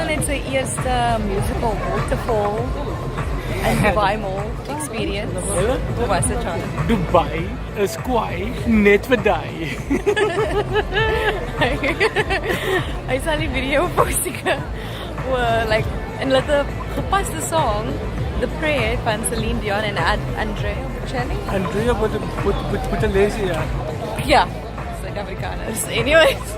dan het sy eerste musical Waterfall in Dubai Mall experience. Hoe was dit, John? Dubai is kwaai net vir daai. Hy sal die video postieke like in hulle het 'n gepaste song The Prayer van Celine Dion en Andrea Bocelli. Andrea Bocelli, ja. Ja, Suid-Afrikaners. Anyways.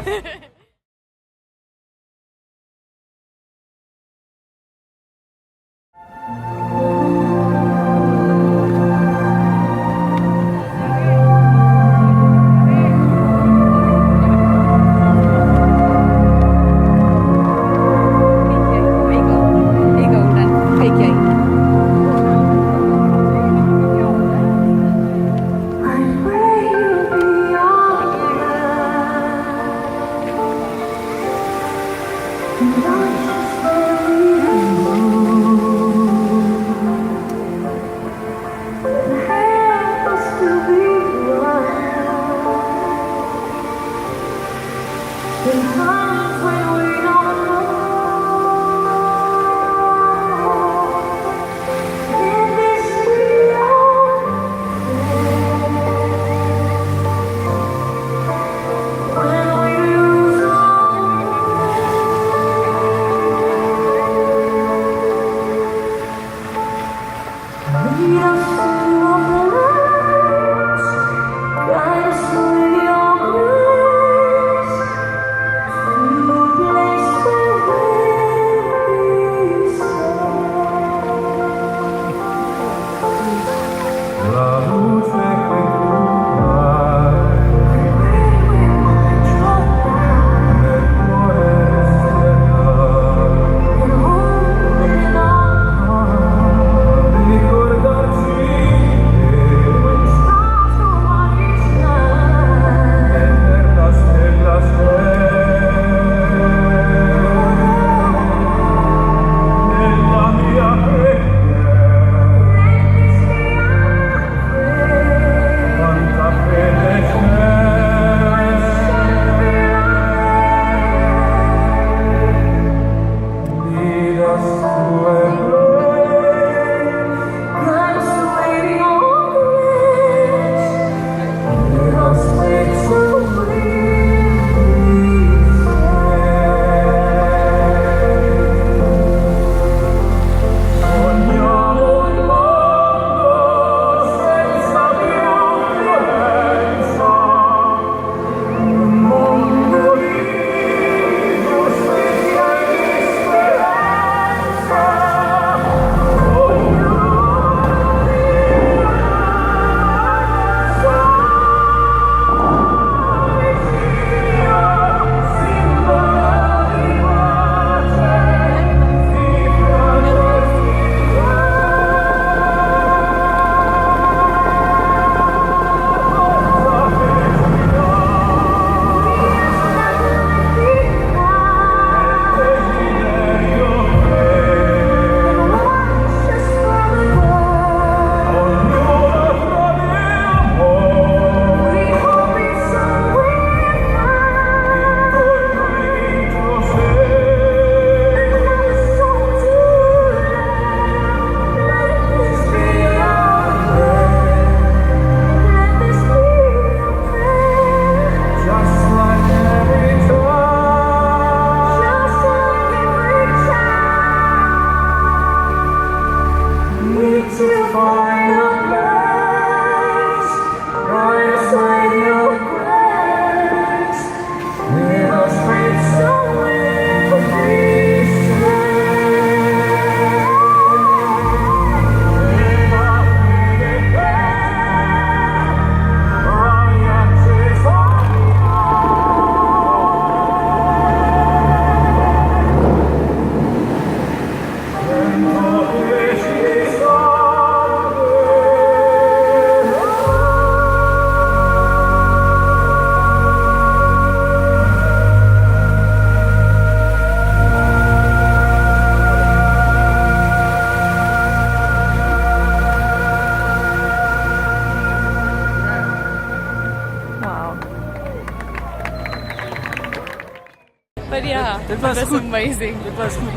was was goed. amazing. Dit was goed.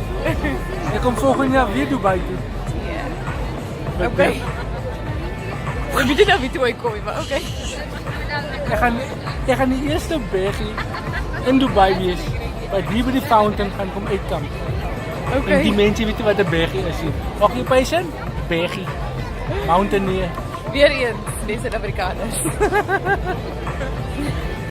Ek kom volgende jaar weer Dubai toe. Yeah. Okay. We weet nou wie toe hy kom, maar okay. Ek gaan die eerste bergie in Dubai wees wat hier by die fountain gaan kom uitkamp. En die Okay. mense weet wat 'n bergie is hier. Occupation? Bergie. Mountaineer. Weer eens, die Suid-Afrikaners.